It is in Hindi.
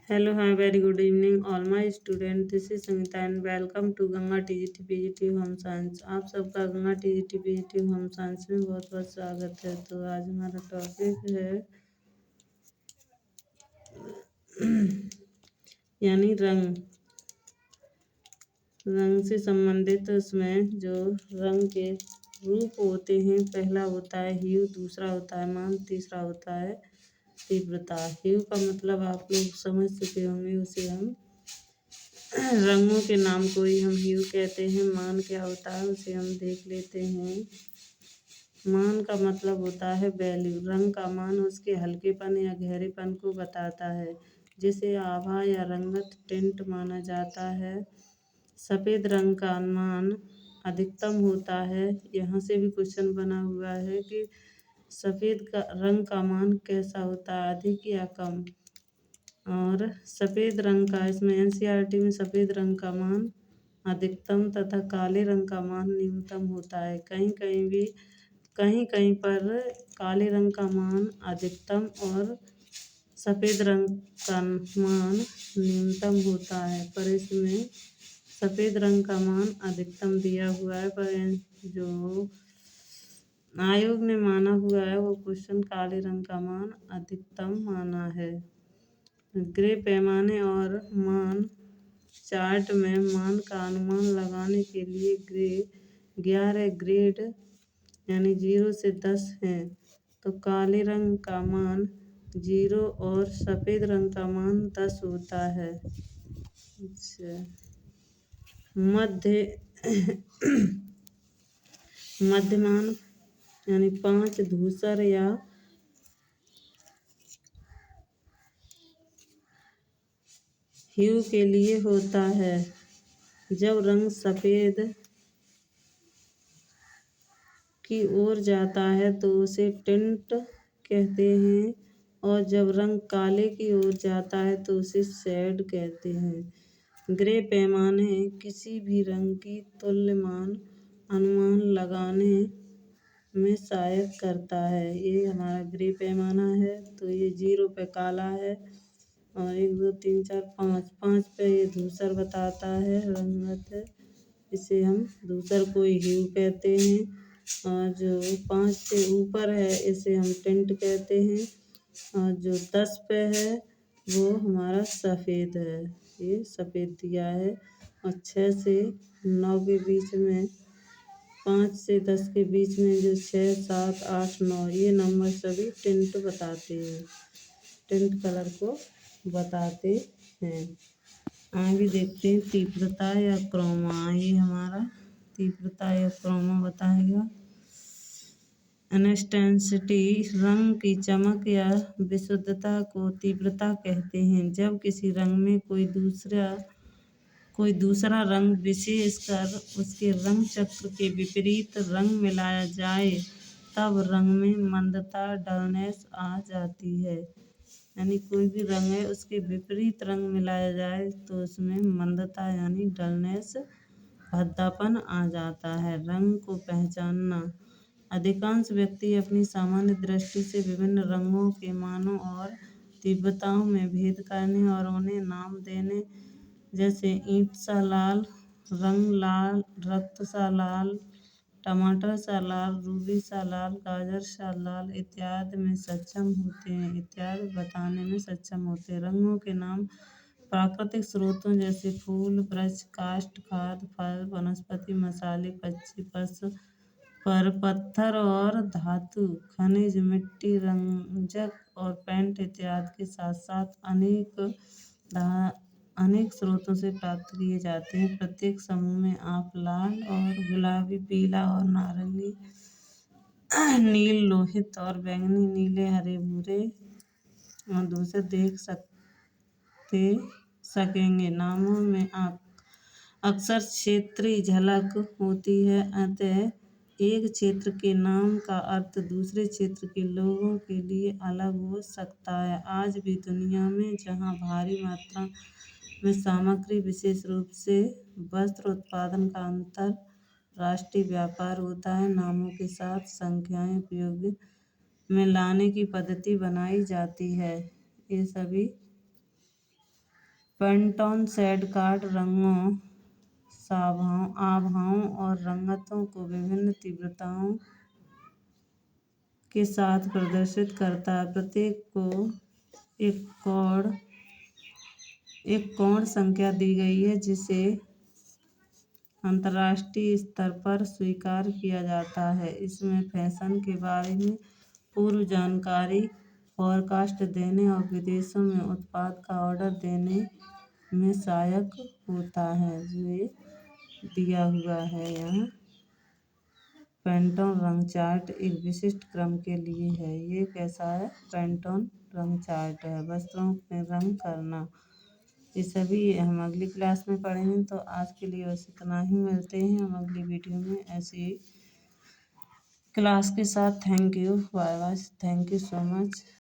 Hello, hi, very good evening, all my students. This is Samita and welcome to Ganga TGT PGT home science. आप सबका Ganga TGT PGT home science में बहुत बहुत स्वागत है। तो आज हमारा टॉपिक है यानी रंग। रंग से संबंधित उसमें जो रंग के रूप होते हैं, पहला होता है ह्यू, दूसरा होता है मान, तीसरा होता है तीव्रता। ह्यू का मतलब आप लोग समझ चुके होंगे, उसे हम रंगों के नाम को ही हम ह्यू कहते हैं। मान क्या होता है उसे हम देख लेते हैं। मान का मतलब होता है वैल्यू। रंग का मान उसके हल्केपन या गहरेपन को बताता है, जिसे आभा या रंगत टिंट माना जाता है। सफ़ेद रंग का मान अधिकतम होता है। यहाँ से भी क्वेश्चन बना हुआ है कि सफ़ेद का रंग का मान कैसा होता है, अधिक या कम। और सफ़ेद रंग का, इसमें एनसीईआरटी में सफ़ेद रंग का मान अधिकतम तथा काले रंग का मान न्यूनतम होता है। कहीं कहीं पर काले रंग का मान अधिकतम और सफ़ेद रंग का मान न्यूनतम होता है, पर इसमें सफ़ेद रंग का मान अधिकतम दिया हुआ है। पर जो आयोग ने माना हुआ है वो क्वेश्चन काले रंग का मान अधिकतम माना है। ग्रे पैमाने और मान चार्ट में मान का अनुमान लगाने के लिए 11 ग्रेड यानी 0 से 10 हैं। तो काले रंग का मान 0 और सफ़ेद रंग का मान 10 होता है। अच्छा, मध्य मध्यमान यानी 5 धूसर या ह्यू के लिए होता है। जब रंग सफ़ेद की ओर जाता है तो उसे टिंट कहते हैं, और जब रंग काले की ओर जाता है तो उसे शेड कहते हैं। ग्रे पैमाने किसी भी रंग की तुल्यमान अनुमान लगाने में सहायक करता है। ये हमारा ग्रे पैमाना है। तो ये 0 पे काला है और 1 2 3 4 5 पे ये धूसर बताता है, रंगत है। इसे हम धूसर को ह्यू कहते हैं। और जो 5 से ऊपर है इसे हम टिंट कहते हैं, और जो 10 पे है वो हमारा सफ़ेद है। ये सफ़ेद दिया है। और 6 से 9 के बीच में, 5 से 10 के बीच में जो 6 7 8 9 ये नंबर सभी टिंट बताते हैं, टिंट कलर को बताते हैं। आगे देखते हैं तीव्रता या क्रोमा। ये हमारा तीव्रता या क्रोमा बताएगा। इंटेंसिटी रंग की चमक या विशुद्धता को तीव्रता कहते हैं। जब किसी रंग में कोई दूसरा रंग विशेषकर उसके रंग चक्र के विपरीत रंग मिलाया जाए तब रंग में मंदता डलनेस आ जाती है। यानी कोई भी रंग है उसके विपरीत रंग मिलाया जाए तो उसमें मंदता यानी डलनेस, भद्दापन आ जाता है। रंग को पहचानना। अधिकांश व्यक्ति अपनी सामान्य दृष्टि से विभिन्न रंगों के मानों और तीव्रताओं में भेद करने और उन्हें नाम देने, जैसे ईंट सा लाल, रंग लाल, रक्त सा लाल, टमाटर सा लाल, रूबी सा लाल, गाजर सा लाल इत्यादि बताने में सक्षम होते हैं। रंगों के नाम प्राकृतिक स्रोतों जैसे फूल, वृक्ष, काष्ठ, खाद्य, फल, वनस्पति, मसाले, पक्षी, पशु, पर पत्थर और धातु, खनिज, मिट्टी, रंजक और पेंट इत्यादि के साथ साथ अनेक स्रोतों से प्राप्त किए जाते हैं। प्रत्येक समूह में आप लाल और गुलाबी, पीला और नारंगी, नील, लोहित और बैंगनी, नीले, हरे, भूरे और दूसरे देख सकेंगे। नामों में अक्सर क्षेत्रीय झलक होती है, अतः एक क्षेत्र के नाम का अर्थ दूसरे क्षेत्र के लोगों के लिए अलग हो सकता है। आज भी दुनिया में जहाँ भारी मात्रा में सामग्री, विशेष रूप से वस्त्र उत्पादन का अंतरराष्ट्रीय व्यापार होता है, नामों के साथ संख्याएं उपयोग में लाने की पद्धति बनाई जाती है। ये सभी पेंटोन शेड कार्ड रंगों, आभाओं और रंगतों को विभिन्न तीव्रताओं के साथ प्रदर्शित करता है। प्रत्येक को एक कोण संख्या दी गई है जिसे अंतर्राष्ट्रीय स्तर पर स्वीकार किया जाता है। इसमें फैशन के बारे में पूर्व जानकारी, फोरकास्ट देने और विदेशों में उत्पाद का ऑर्डर देने में सहायक होता है। जो ये दिया हुआ है यहाँ पेंटोन रंग चार्ट एक विशिष्ट क्रम के लिए है। ये कैसा है? पेंटोन रंग चार्ट है वस्त्रों में रंग करना। ये सभी हम अगली क्लास में पढ़ेंगे। तो आज के लिए बस इतना ही, मिलते हैं हम अगली वीडियो में ऐसी क्लास के साथ। Thank you, bye bye, thank you so much.